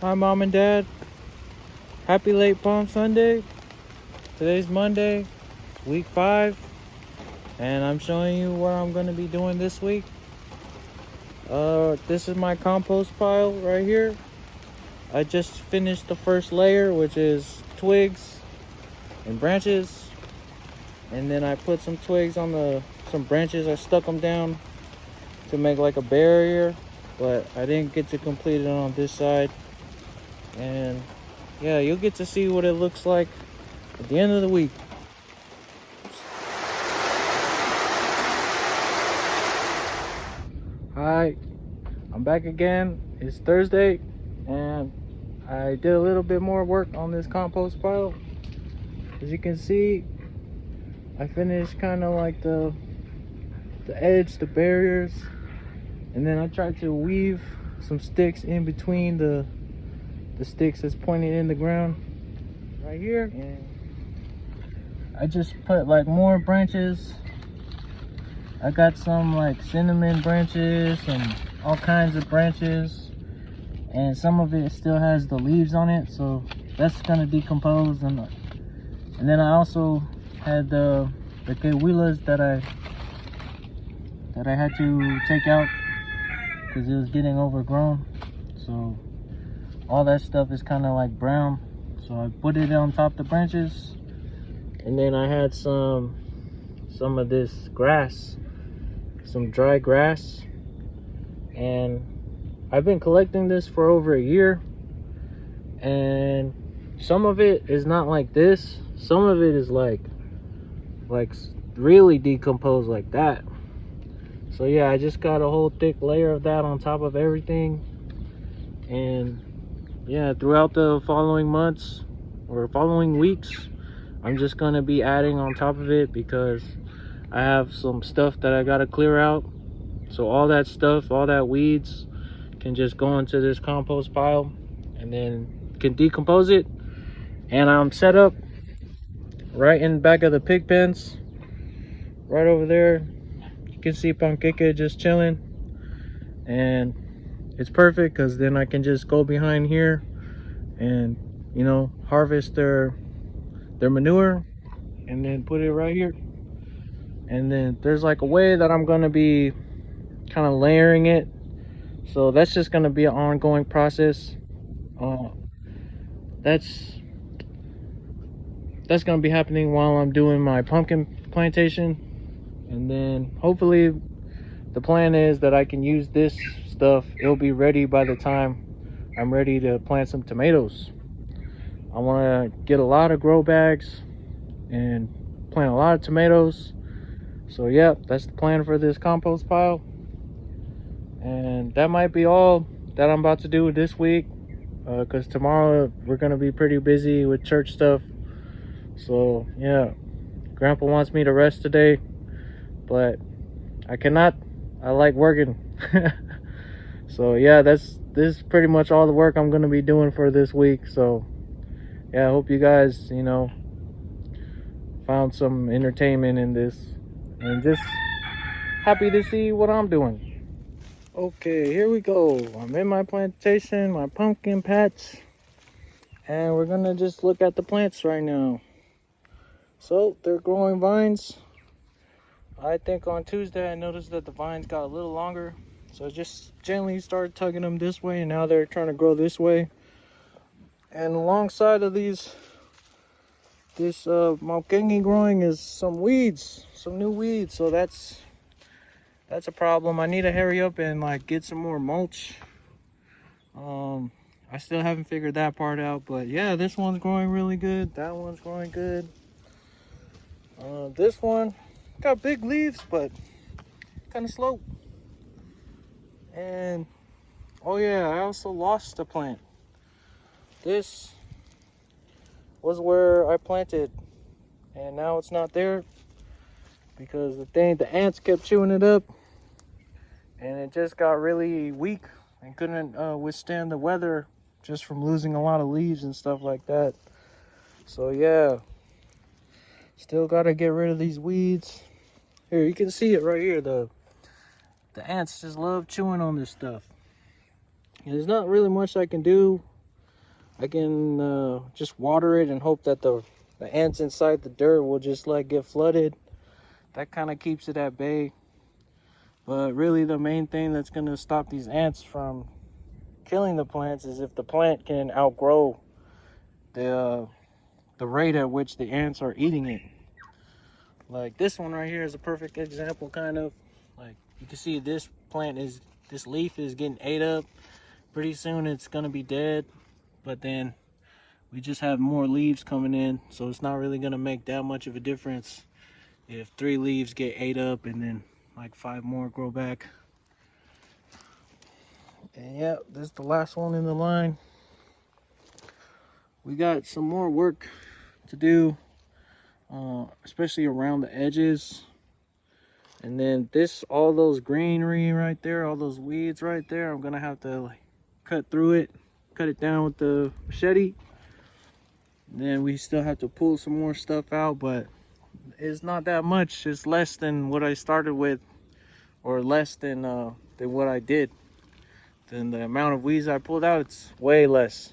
Hi, Mom and Dad. Happy late Palm Sunday. Today's Monday, week 5, and I'm showing you what I'm going to be doing this week. This is my compost pile right here. I just finished the first layer, which is twigs and branches, and then I put some twigs on some branches. I stuck them down to make like a barrier, but I didn't get to complete it on this side. And yeah, you'll get to see what it looks like at the end of the week. Hi, I'm back again. It's Thursday, and I did a little bit more work on this compost pile. As you can see, I finished kind of like the edge, the barriers, and then I tried to weave some sticks in between the sticks that's pointing in the ground right here. And I just put like more branches. I got some like cinnamon branches and all kinds of branches, and some of it still has the leaves on it, so that's gonna decompose. And then I also had the cahuilas that I had to take out because it was getting overgrown. So all that stuff is kind of like brown, so I put it on top of the branches. And then I had some of this grass, some dry grass, and I've been collecting this for over a year, and some of it is not like this, some of it is like really decomposed like that. So yeah, I just got a whole thick layer of that on top of everything. And yeah, throughout the following months or following weeks, I'm just gonna be adding on top of it because I have some stuff that I gotta clear out. So all that stuff, all that weeds can just go into this compost pile and then can decompose it. And I'm set up right in the back of the pig pens, right over there. You can see Panqueque just chilling, and it's perfect because then I can just go behind here and, you know, harvest their manure and then put it right here. And then there's like a way that I'm gonna be kind of layering it, so that's just gonna be an ongoing process. That's gonna be happening while I'm doing my pumpkin plantation. And then hopefully the plan is that I can use this stuff. It'll be ready by the time I'm ready to plant some tomatoes. I want to get a lot of grow bags and plant a lot of tomatoes. So yeah, that's the plan for this compost pile. And that might be all that I'm about to do this week, because tomorrow we're gonna be pretty busy with church stuff. So yeah, Grandpa wants me to rest today, but I cannot. I like working. So yeah, this is pretty much all the work I'm gonna be doing for this week. So yeah, I hope you guys, you know, found some entertainment in this, and just happy to see what I'm doing. Okay, here we go. I'm in my plantation, my pumpkin patch, and we're gonna just look at the plants right now. So they're growing vines. I think on Tuesday I noticed that the vines got a little longer, so I just gently started tugging them this way, and now they're trying to grow this way. And alongside of this malkengi growing is some weeds, some new weeds. So that's a problem. I need to hurry up and like get some more mulch. I still haven't figured that part out, but yeah, this one's growing really good. That one's growing good. This one got big leaves, but kind of slow. And oh yeah, I also lost a plant. This was where I planted, and now it's not there because the ants kept chewing it up, and it just got really weak and couldn't withstand the weather, just from losing a lot of leaves and stuff like that. So yeah, still gotta get rid of these weeds. Here, you can see it right here. The ants just love chewing on this stuff. And there's not really much I can do just water it and hope that the ants inside the dirt will just like get flooded. That kind of keeps it at bay. But really the main thing that's going to stop these ants from killing the plants is if the plant can outgrow the rate at which the ants are eating it. Like this one right here is a perfect example, kind of. Like you can see this leaf is getting ate up. Pretty soon it's gonna be dead, but then we just have more leaves coming in, so it's not really gonna make that much of a difference if 3 leaves get ate up and then like 5 more grow back. And yeah, this is the last one in the line. We got some more work to do, especially around the edges. And then all those greenery right there, all those weeds right there, I'm gonna have to like cut it down with the machete. Then we still have to pull some more stuff out, but it's not that much. It's less than what I started with, or less than what I did. Then the amount of weeds I pulled out, it's way less.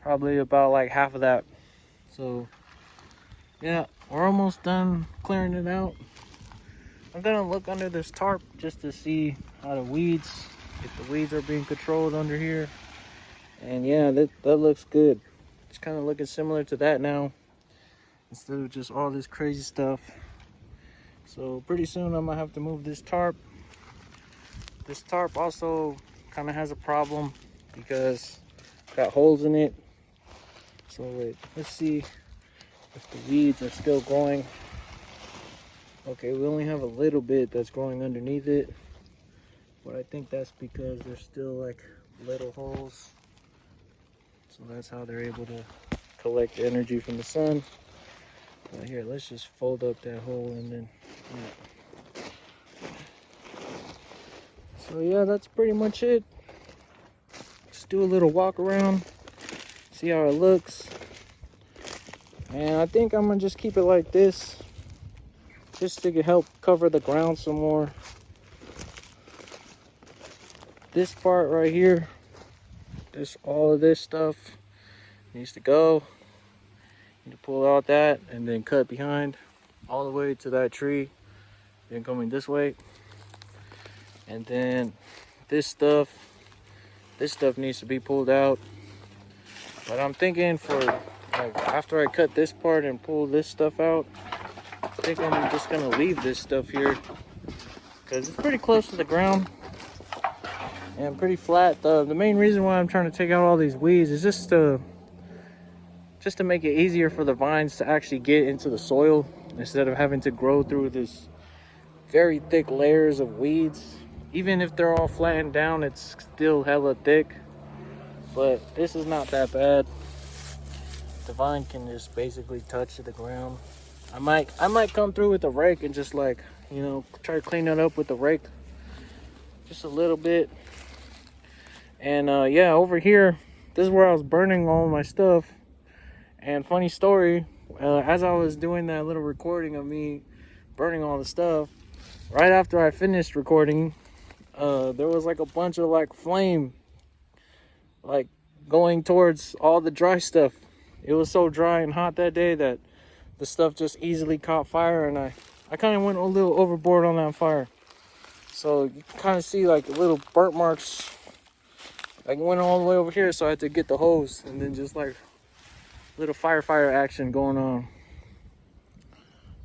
Probably about like half of that. So yeah, we're almost done clearing it out. I'm gonna look under this tarp just to see how if the weeds are being controlled under here. And yeah, that looks good. It's kind of looking similar to that now, instead of just all this crazy stuff. So pretty soon I'm gonna have to move this tarp. This tarp also kind of has a problem because it's got holes in it. So wait, let's see if the weeds are still growing. Okay, we only have a little bit that's growing underneath it, but I think that's because there's still like little holes. So that's how they're able to collect the energy from the sun. Here, let's just fold up that hole and then, yeah. So yeah, that's pretty much it. Just do a little walk around, see how it looks. And I think I'm gonna just keep it like this, just to help cover the ground some more. This part right here, all of this stuff needs to go. You need to pull out that and then cut behind all the way to that tree, then coming this way. And then this stuff needs to be pulled out. But I'm thinking for like after I cut this part and pull this stuff out, I think I'm just gonna leave this stuff here because it's pretty close to the ground and pretty flat. The main reason why I'm trying to take out all these weeds is just to make it easier for the vines to actually get into the soil instead of having to grow through this very thick layers of weeds. Even if they're all flattened down, it's still hella thick, but this is not that bad. The vine can just basically touch the ground. I might come through with a rake and just like, you know, try to clean it up with the rake just a little bit. And yeah, over here, this is where I was burning all my stuff. And funny story, as I was doing that little recording of me burning all the stuff, right after I finished recording, there was like a bunch of like flame like going towards all the dry stuff. It was so dry and hot that day that the stuff just easily caught fire, and I kind of went a little overboard on that fire. So you can kind of see like little burnt marks. I went all the way over here, so I had to get the hose, and then just like little firefighter action going on.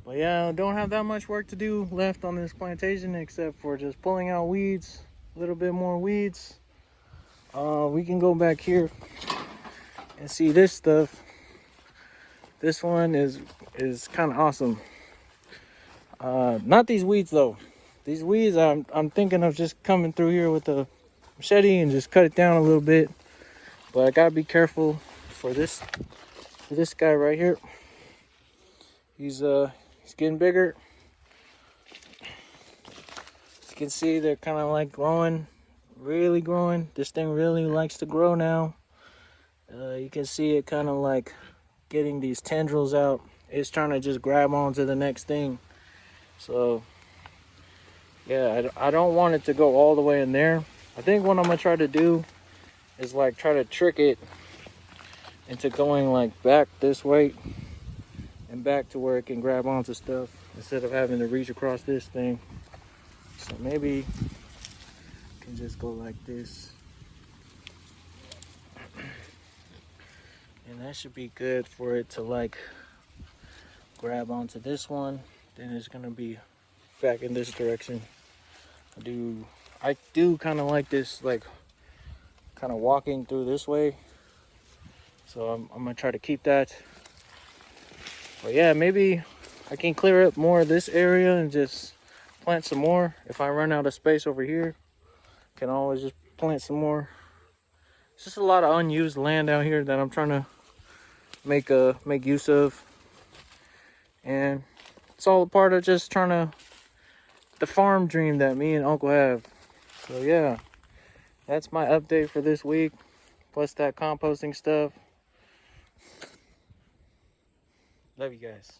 But yeah, I don't have that much work to do left on this plantation except for just pulling out weeds, a little bit more weeds. We can go back here and see this stuff. This one is kind of awesome. Not these weeds though. These weeds, I'm thinking of just coming through here with a machete and just cut it down a little bit. But I gotta be careful for this guy right here. He's getting bigger. As you can see, they're kind of like growing, really growing. This thing really likes to grow now. You can see it kind of like getting these tendrils out. It's trying to just grab onto the next thing. So yeah, I don't want it to go all the way in there. I think what I'm gonna try to do is like try to trick it into going like back this way and back to where it can grab onto stuff instead of having to reach across this thing. So maybe I can just go like this. And that should be good for it to like grab onto this one. Then it's gonna be back in this direction. I do kind of like this, like kind of walking through this way. So I'm gonna try to keep that. But yeah, maybe I can clear up more of this area and just plant some more. If I run out of space over here, I can always just plant some more. It's just a lot of unused land out here that I'm trying to make use of. And it's all a part of just trying to the farm dream that me and Uncle have. So yeah, that's my update for this week, plus that composting stuff. Love you guys.